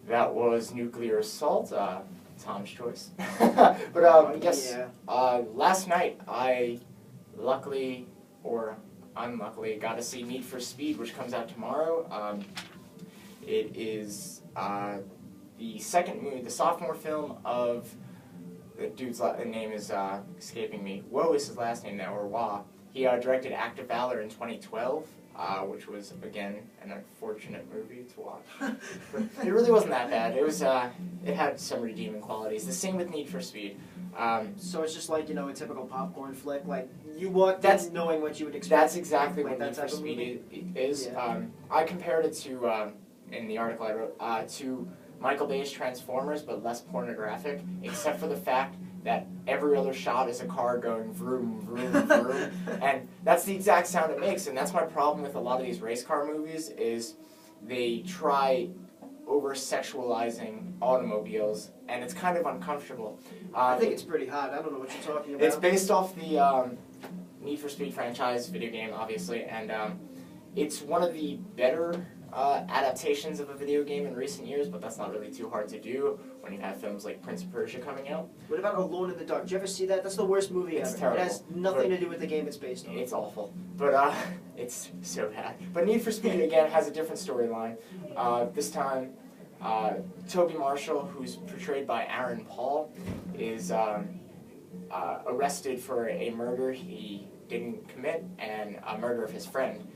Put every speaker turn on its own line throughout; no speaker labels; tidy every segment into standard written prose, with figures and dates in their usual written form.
That was Nuclear Assault, Tom's choice. But yes, last night I luckily, or unluckily, got to see Need for Speed, which comes out tomorrow. It is the second movie, the sophomore film of the dude's name is escaping me. Waugh is his last name now, or Waugh. He directed Act of Valor in 2012, which was, again, an unfortunate movie to watch. But it really wasn't that bad. It was, it had some redeeming qualities. The same with Need for Speed.
So it's just like, a typical popcorn flick, like, you walked in knowing what you would expect.
That's exactly what Need for Speed is.
Yeah.
I compared it to, in the article I wrote, to Michael Bay's Transformers, but less pornographic, except for the fact that every other shot is a car going vroom, vroom, vroom, and that's the exact sound it makes, and that's my problem with a lot of these race car movies, is they try over-sexualizing automobiles, and it's kind of uncomfortable.
I think it's pretty hot. I don't know what you're talking about.
It's based off the Need for Speed franchise video game, obviously, and it's one of the better adaptations of a video game in recent years, but that's not really too hard to do when you have films like Prince of Persia coming out.
What about Alone in the Dark? Did you ever see that? That's the worst movie ever.
It's terrible.
It has nothing to do with the game it's based on.
It's awful, but it's so bad. But Need for Speed, again, has a different storyline. This time, Toby Marshall, who's portrayed by Aaron Paul, is arrested for a murder he didn't commit and a murder of his friend.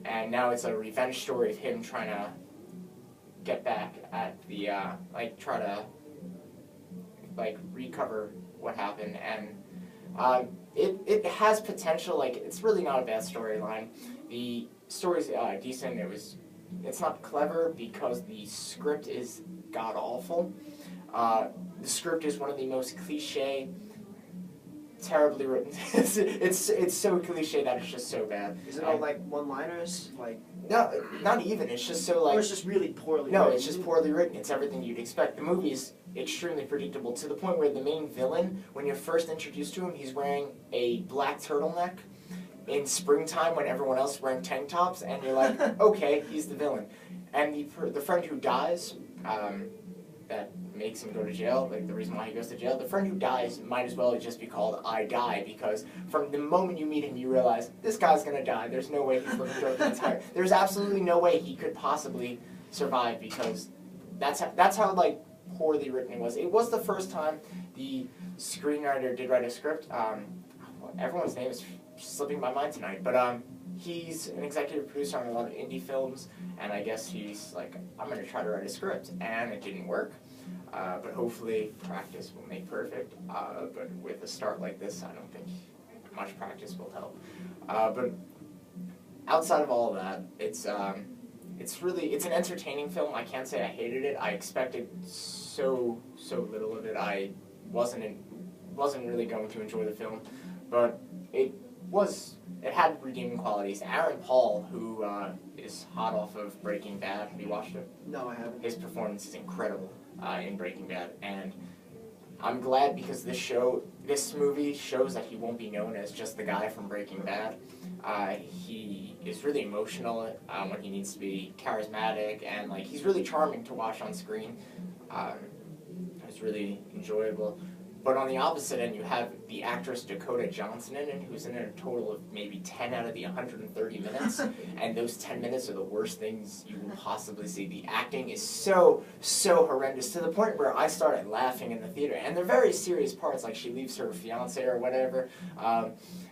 And now it's a revenge story of him trying to get back at the, try to, recover what happened. And it has potential. It's really not a bad storyline. The story's decent. It's not clever because the script is god-awful. The script is one of the most cliche, terribly written. it's so cliche that it's just so bad.
Is it all one-liners?
No, not even. It's just so
Or it's just really poorly
No,
written.
it's just poorly written. It's everything you'd expect. The movie's extremely predictable to the point where the main villain, when you're first introduced to him, he's wearing a black turtleneck in springtime when everyone else is wearing tank tops, and you're like, okay, he's the villain. And the friend who dies, that makes him go to jail, the reason why he goes to jail, the friend who dies might as well just be called I Die, because from the moment you meet him, you realize, this guy's gonna die. There's no way he's living through the entire... There's absolutely no way he could possibly survive, because that's how poorly written it was. It was the first time the screenwriter did write a script. Everyone's name is slipping my mind tonight, but he's an executive producer on a lot of indie films, and I guess he's like, I'm going to try to write a script, and it didn't work, but hopefully practice will make perfect, but with a start like this, I don't think much practice will help. But outside of all of that, it's an entertaining film. I can't say I hated it. I expected so little of it. I wasn't really going to enjoy the film, but it had redeeming qualities. Aaron Paul, who is hot off of Breaking Bad. Have you watched it?
No, I haven't.
His performance is incredible in Breaking Bad, and I'm glad because this movie shows that he won't be known as just the guy from Breaking Bad. He is really emotional when he needs to be charismatic, and he's really charming to watch on screen. It's really enjoyable. But on the opposite end, you have the actress Dakota Johnson in it, who's in it a total of maybe 10 out of the 130 minutes, and those 10 minutes are the worst things you will possibly see. The acting is so horrendous, to the point where I started laughing in the theater, and they're very serious parts, like she leaves her fiancé or whatever.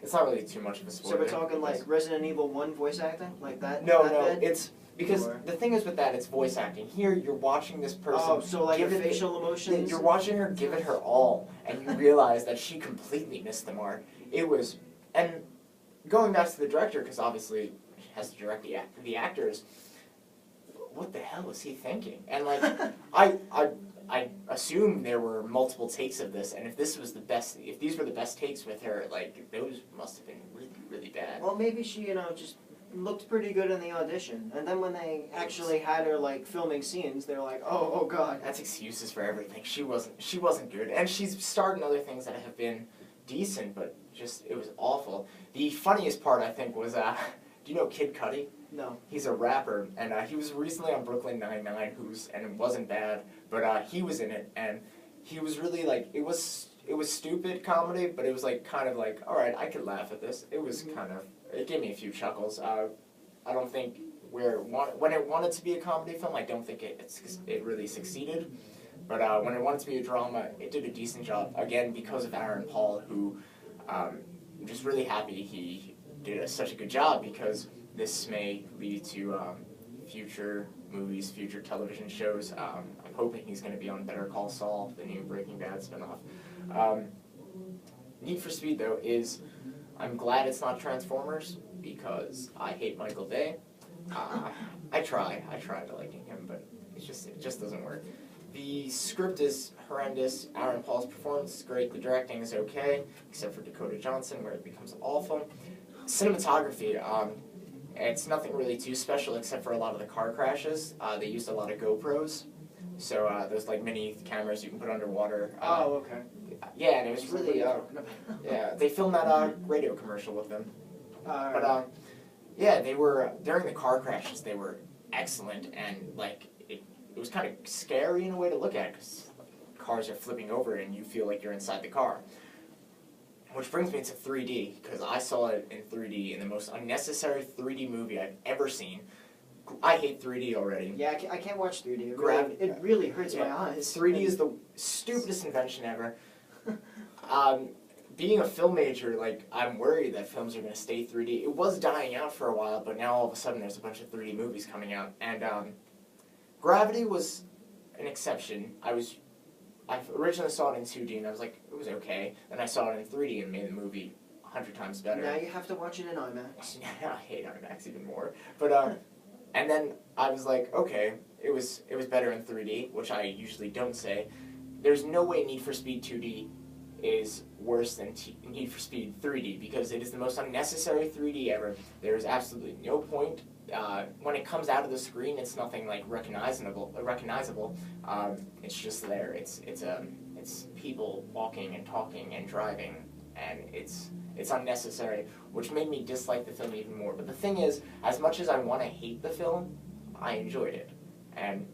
It's not really too much of a spoiler.
So we're talking Resident Evil 1 voice acting? Like that?
No,
bad?
it's... Because the thing is with that, it's voice acting. Here, you're watching this person...
her facial emotions?
You're watching her give it her all, and you realize that she completely missed the mark. It was... And going back to the director, because obviously he has to direct the actors, what the hell was he thinking? And, I assume there were multiple takes of this, and if these were the best takes with her, those must have been really, really bad.
Well, maybe she, just... looked pretty good in the audition, and then when they actually had her filming scenes, they were like, oh god.
That's excuses for everything. She wasn't good, and she's starred in other things that have been decent, but it was awful. The funniest part, I think, was do you know Kid Cudi?
No.
He's a rapper, and he was recently on Brooklyn Nine-Nine, and it wasn't bad, but he was in it, and he was really like, it was stupid comedy, but it was like kind of like, all right, I could laugh at this. It was kind of, it gave me a few chuckles. I don't think when it wanted to be a comedy film, I don't think it really succeeded. But when it wanted to be a drama, it did a decent job. Again, because of Aaron Paul, who I'm just really happy he did such a good job, because this may lead to future movies, future television shows. I'm hoping he's going to be on Better Call Saul, the new Breaking Bad spinoff. Need for Speed, though, I'm glad it's not Transformers, because I hate Michael Bay. I tried to liking him, but it just doesn't work. The script is horrendous. Aaron Paul's performance is great. The directing is okay, except for Dakota Johnson, where it becomes awful. Cinematography, it's nothing really too special, except for a lot of the car crashes. They used a lot of GoPros, so there's like mini cameras you can put underwater.
Oh, okay.
Yeah, and it was really yeah. They filmed that radio commercial with them. But yeah, they were during the car crashes. They were excellent, and like it was kind of scary in a way to look at, because cars are flipping over and you feel like you're inside the car. Which brings me to 3D, because I saw it in 3D in the most unnecessary 3D movie I've ever seen. I hate 3D already.
Yeah, I can't watch 3D. It really hurts my eyes.
3D is the stupidest invention ever. Being a film major, like, I'm worried that films are going to stay 3D. It was dying out for a while, but now all of a sudden there's a bunch of 3D movies coming out. And Gravity was an exception. I originally saw it in 2D, and I was like, it was okay. Then I saw it in 3D and made the movie 100 times better.
Now you have to watch it in IMAX.
I hate IMAX even more. But and then I was like, okay, it was better in 3D, which I usually don't say. There's no way Need for Speed 2D is worse than Need for Speed 3D, because it is the most unnecessary 3D ever. There is absolutely no point. When it comes out of the screen, it's nothing like recognizable. It's just there. It's people walking and talking and driving, and it's unnecessary, which made me dislike the film even more. But the thing is, as much as I want to hate the film, I enjoyed it, and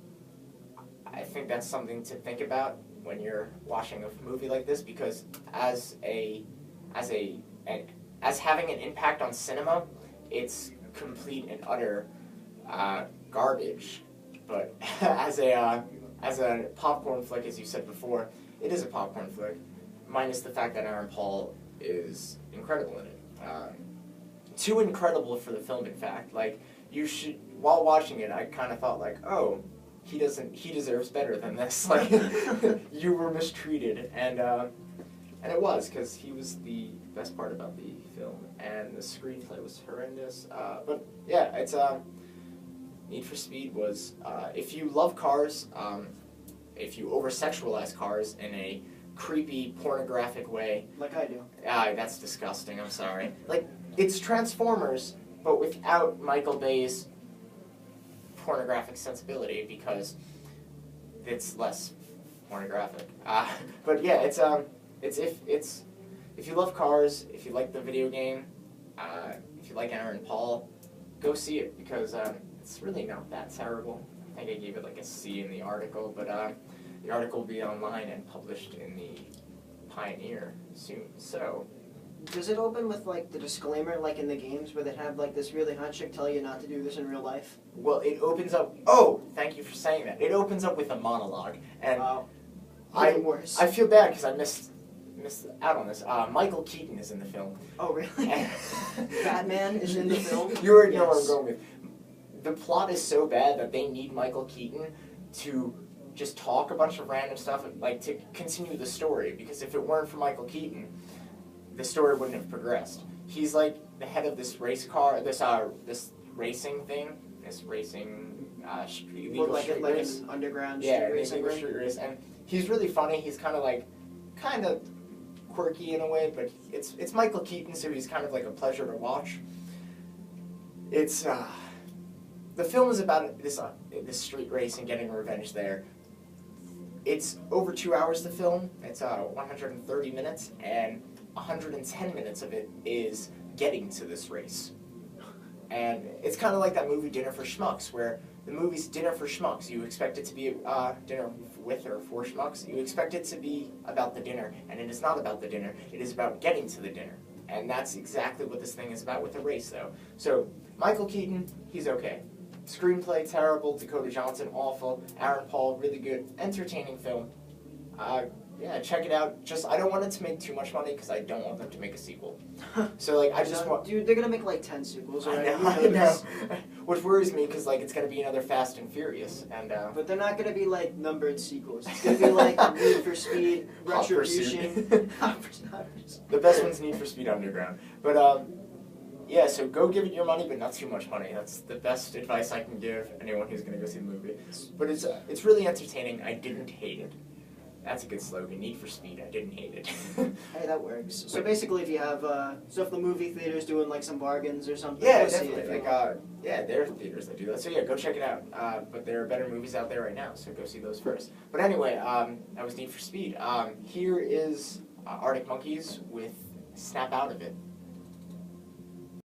I think that's something to think about when you're watching a movie like this, because as having an impact on cinema, it's complete and utter garbage. But as a popcorn flick, as you said before, it is a popcorn flick, minus the fact that Aaron Paul is incredible in it. Too incredible for the film, in fact. Like, you should, while watching it, I kind of thought like, oh, he deserves better than this. Like, you were mistreated, and it was, because he was the best part about the film, and the screenplay was horrendous. But yeah, it's Need for Speed was, if you love cars, if you over-sexualize cars in a creepy, pornographic way.
Like I do.
That's disgusting, I'm sorry. Like, it's Transformers, but without Michael Bay's pornographic sensibility, because it's less pornographic. But yeah, if you love cars, if you like the video game, if you like Aaron Paul, go see it, because it's really not that terrible. I think I gave it like a C in the article, but the article will be online and published in the Pioneer soon. So,
does it open with like the disclaimer, like in the games, where they have like this really hot chick tell you not to do this in real life?
Well, it opens up. Oh, thank you for saying that. It opens up with a monologue, and
even worse.
I feel bad because I missed out on this. Michael Keaton is in the film.
Oh, really? Batman is in the film?
You already know where I'm going with. The plot is so bad that they need Michael Keaton to just talk a bunch of random stuff, like to continue the story, because if it weren't for Michael Keaton, the story wouldn't have progressed. He's like the head of this race car, this racing thing, this racing illegal street race.
An underground
street
racing ring?
Street race, and he's really funny. He's kind of quirky in a way, but it's Michael Keaton, so he's kind of like a pleasure to watch. It's the film is about this street race and getting revenge there. It's over 2 hours to film. It's 130 minutes, and 110 minutes of it is getting to this race. And it's kind of like that movie Dinner for Schmucks, where the movie's Dinner for Schmucks. You expect it to be dinner with or for schmucks. You expect it to be about the dinner, and it is not about the dinner. It is about getting to the dinner. And that's exactly what this thing is about with a race, though. So, Michael Keaton, he's okay. Screenplay, terrible. Dakota Johnson, awful. Aaron Paul, really good. Entertaining film. Yeah, check it out. Just, I don't want it to make too much money because I don't want them to make a sequel. So, like, I just want...
Dude, they're gonna make like 10 sequels already.
I know. Which worries me because, like, it's gonna be another Fast and Furious. And,
But they're not gonna be, like, numbered sequels. It's gonna be like Need for Speed,
Hot
Retribution.
The best one's Need for Speed Underground. But, yeah, so go give it your money, but not too much money. That's the best advice I can give anyone who's gonna go see the movie. But it's really entertaining. I didn't hate it. That's a good slogan. Need for Speed. I didn't hate it.
Hey, that works. So basically, if you have, so if the movie theater's doing like some bargains or something,
Yeah,
go see
definitely.
it.
Like, yeah, there are theaters that do that. So yeah, go check it out. But there are better movies out there right now, so go see those first. But anyway, that was Need for Speed. Here is Arctic Monkeys with "Snap Out of It."